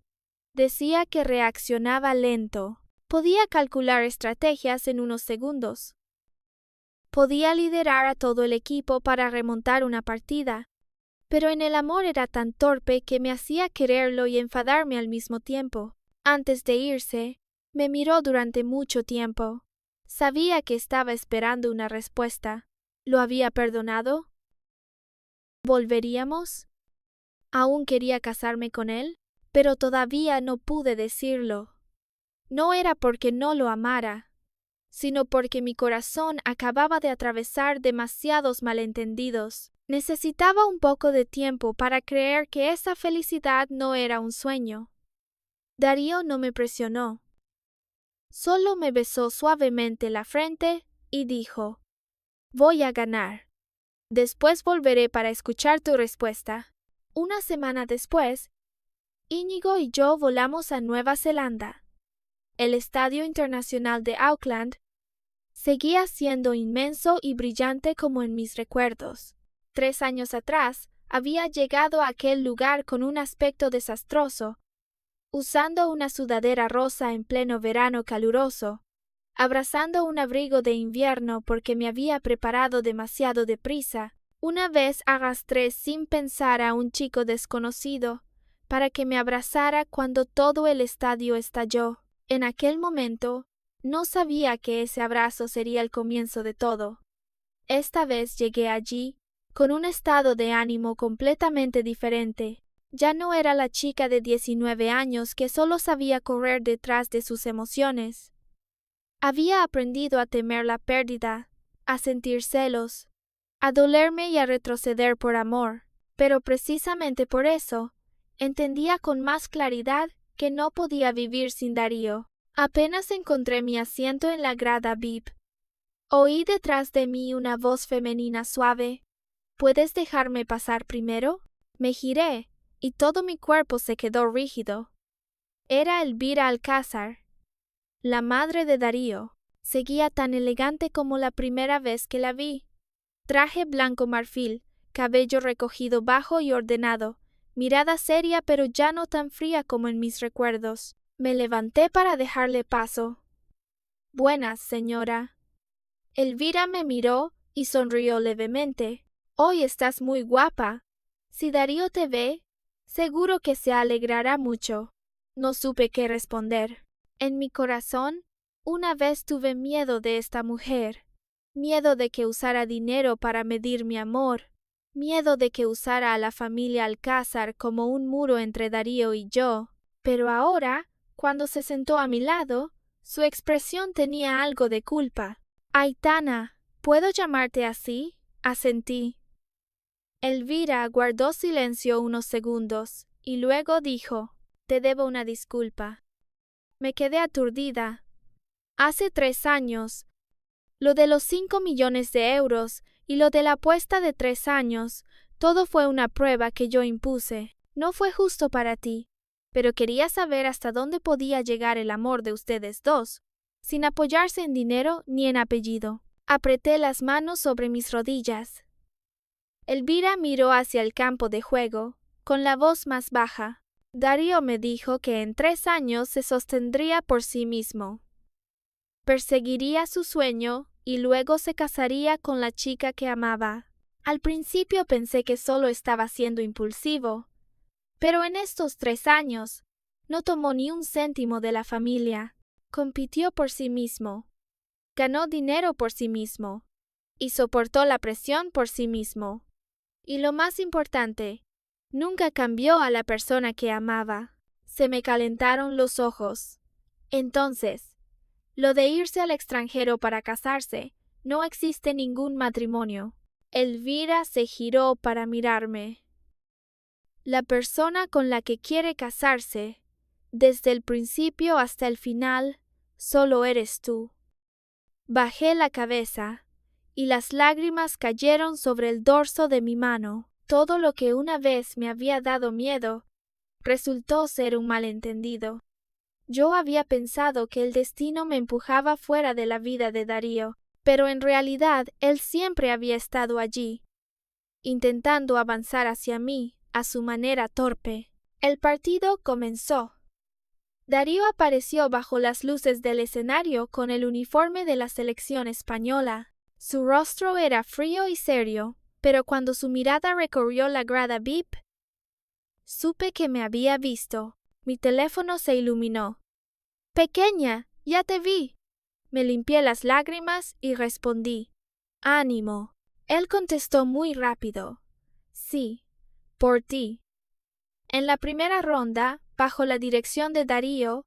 decía que reaccionaba lento. Podía calcular estrategias en unos segundos. Podía liderar a todo el equipo para remontar una partida, pero en el amor era tan torpe que me hacía quererlo y enfadarme al mismo tiempo. Antes de irse, me miró durante mucho tiempo. Sabía que estaba esperando una respuesta. ¿Lo había perdonado? ¿Volveríamos? Aún quería casarme con él, pero todavía no pude decirlo. No era porque no lo amara, sino porque mi corazón acababa de atravesar demasiados malentendidos. Necesitaba un poco de tiempo para creer que esa felicidad no era un sueño. Darío no me presionó. Solo me besó suavemente la frente y dijo: «Voy a ganar. Después volveré para escuchar tu respuesta». Una semana después, Íñigo y yo volamos a Nueva Zelanda. El Estadio Internacional de Auckland seguía siendo inmenso y brillante como en mis recuerdos. 3 años atrás, había llegado a aquel lugar con un aspecto desastroso, usando una sudadera rosa en pleno verano caluroso, abrazando un abrigo de invierno porque me había preparado demasiado deprisa. Una vez arrastré sin pensar a un chico desconocido para que me abrazara cuando todo el estadio estalló. En aquel momento, no sabía que ese abrazo sería el comienzo de todo. Esta vez llegué allí con un estado de ánimo completamente diferente. Ya no era la chica de 19 años que solo sabía correr detrás de sus emociones. Había aprendido a temer la pérdida, a sentir celos, a dolerme y a retroceder por amor, pero precisamente por eso, entendía con más claridad que no podía vivir sin Darío. Apenas encontré mi asiento en la grada VIP. Oí detrás de mí una voz femenina suave: «¿Puedes dejarme pasar primero?». Me giré, y todo mi cuerpo se quedó rígido. Era Elvira Alcázar, la madre de Darío. Seguía tan elegante como la primera vez que la vi. Traje blanco marfil, cabello recogido bajo y ordenado, mirada seria pero ya no tan fría como en mis recuerdos. Me levanté para dejarle paso. «Buenas, señora». Elvira me miró y sonrió levemente. «Hoy estás muy guapa. Si Darío te ve, seguro que se alegrará mucho». No supe qué responder. En mi corazón, una vez tuve miedo de esta mujer. Miedo de que usara dinero para medir mi amor. Miedo de que usara a la familia Alcázar como un muro entre Darío y yo. Pero ahora, cuando se sentó a mi lado, su expresión tenía algo de culpa. «Aitana, ¿puedo llamarte así?», asentí. Elvira guardó silencio unos segundos y luego dijo: «Te debo una disculpa». Me quedé aturdida. Hace 3 años, lo de los 5 millones de euros y lo de la apuesta de 3 años, todo fue una prueba que yo impuse. No fue justo para ti, pero quería saber hasta dónde podía llegar el amor de ustedes dos, sin apoyarse en dinero ni en apellido. Apreté las manos sobre mis rodillas. Elvira miró hacia el campo de juego, con la voz más baja. Darío me dijo que en 3 años se sostendría por sí mismo. Perseguiría su sueño y luego se casaría con la chica que amaba. Al principio pensé que solo estaba siendo impulsivo, pero en estos 3 años no tomó ni un céntimo de la familia. Compitió por sí mismo, ganó dinero por sí mismo y soportó la presión por sí mismo. Y lo más importante, nunca cambió a la persona que amaba. Se me calentaron los ojos. Entonces, lo de irse al extranjero para casarse, no existe ningún matrimonio. Elvira se giró para mirarme. La persona con la que quiere casarse, desde el principio hasta el final, solo eres tú. Bajé la cabeza, y las lágrimas cayeron sobre el dorso de mi mano. Todo lo que una vez me había dado miedo resultó ser un malentendido. Yo había pensado que el destino me empujaba fuera de la vida de Darío, pero en realidad él siempre había estado allí, intentando avanzar hacia mí a su manera torpe. El partido comenzó. Darío apareció bajo las luces del escenario con el uniforme de la selección española. Su rostro era frío y serio, pero cuando su mirada recorrió la grada VIP, supe que me había visto. Mi teléfono se iluminó. «Pequeña, ya te vi». Me limpié las lágrimas y respondí: «Ánimo». Él contestó muy rápido: Sí, por ti. En la primera ronda, bajo la dirección de Darío,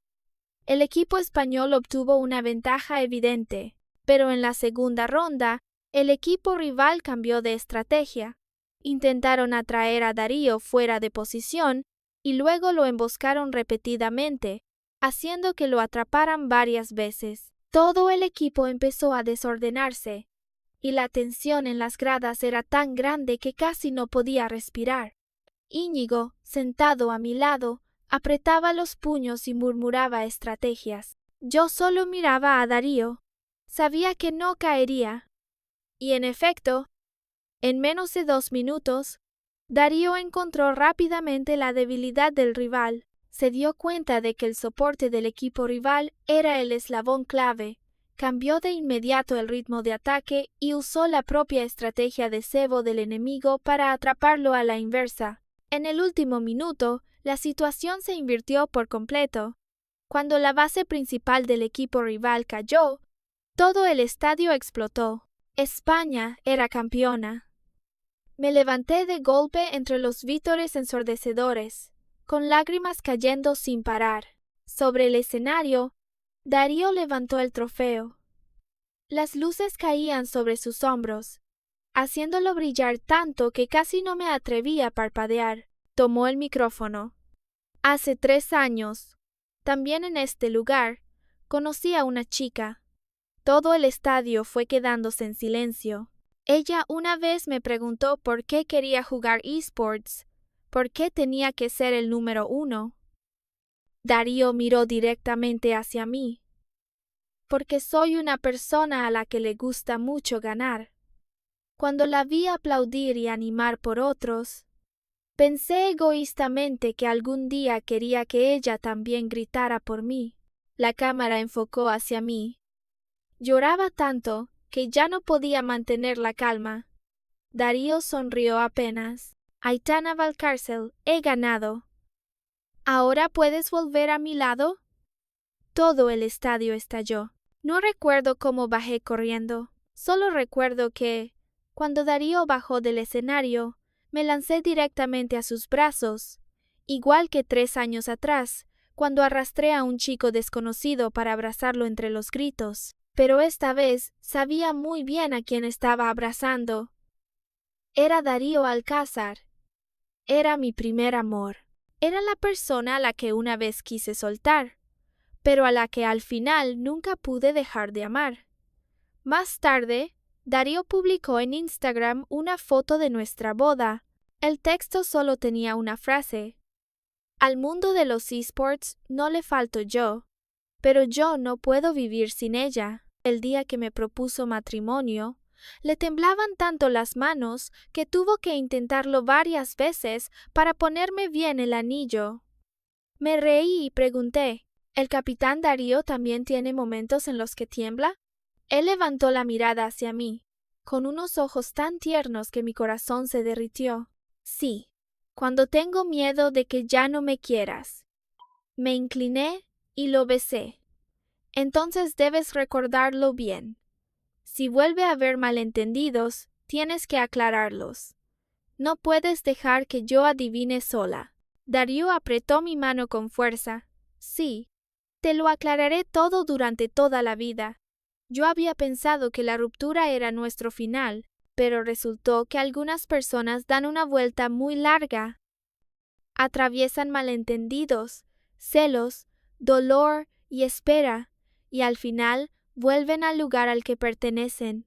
el equipo español obtuvo una ventaja evidente, pero en la segunda ronda, el equipo rival cambió de estrategia. Intentaron atraer a Darío fuera de posición y luego lo emboscaron repetidamente, haciendo que lo atraparan varias veces. Todo el equipo empezó a desordenarse, y la tensión en las gradas era tan grande que casi no podía respirar. Íñigo, sentado a mi lado, apretaba los puños y murmuraba estrategias. Yo solo miraba a Darío. Sabía que no caería. Y en efecto, en menos de 2 minutos, Darío encontró rápidamente la debilidad del rival. Se dio cuenta de que el soporte del equipo rival era el eslabón clave. Cambió de inmediato el ritmo de ataque y usó la propia estrategia de cebo del enemigo para atraparlo a la inversa. En el último minuto, la situación se invirtió por completo. Cuando la base principal del equipo rival cayó, todo el estadio explotó. España era campeona. Me levanté de golpe entre los vítores ensordecedores, con lágrimas cayendo sin parar. Sobre el escenario, Darío levantó el trofeo. Las luces caían sobre sus hombros, haciéndolo brillar tanto que casi no me atreví a parpadear. Tomó el micrófono. Hace 3 años, también en este lugar, conocí a una chica. Todo el estadio fue quedándose en silencio. Ella una vez me preguntó por qué quería jugar esports, por qué tenía que ser el número 1. Darío miró directamente hacia mí. Porque soy una persona a la que le gusta mucho ganar. Cuando la vi aplaudir y animar por otros, pensé egoístamente que algún día quería que ella también gritara por mí. La cámara enfocó hacia mí. Lloraba tanto que ya no podía mantener la calma. Darío sonrió apenas. Aitana Valcárcel, he ganado. ¿Ahora puedes volver a mi lado? Todo el estadio estalló. No recuerdo cómo bajé corriendo. Solo recuerdo que, cuando Darío bajó del escenario, me lancé directamente a sus brazos, igual que 3 años atrás, cuando arrastré a un chico desconocido para abrazarlo entre los gritos. Pero esta vez sabía muy bien a quién estaba abrazando. Era Darío Alcázar. Era mi primer amor. Era la persona a la que una vez quise soltar, pero a la que al final nunca pude dejar de amar. Más tarde, Darío publicó en Instagram una foto de nuestra boda. El texto solo tenía una frase. Al mundo de los esports no le falto yo, pero yo no puedo vivir sin ella. El día que me propuso matrimonio, le temblaban tanto las manos que tuvo que intentarlo varias veces para ponerme bien el anillo. Me reí y pregunté, ¿el capitán Darío también tiene momentos en los que tiembla? Él levantó la mirada hacia mí, con unos ojos tan tiernos que mi corazón se derritió. Sí, cuando tengo miedo de que ya no me quieras. Me incliné y lo besé. Entonces debes recordarlo bien. Si vuelve a haber malentendidos, tienes que aclararlos. No puedes dejar que yo adivine sola. Darío apretó mi mano con fuerza. Sí, te lo aclararé todo durante toda la vida. Yo había pensado que la ruptura era nuestro final, pero resultó que algunas personas dan una vuelta muy larga. Atraviesan malentendidos, celos, dolor y espera, y al final vuelven al lugar al que pertenecen.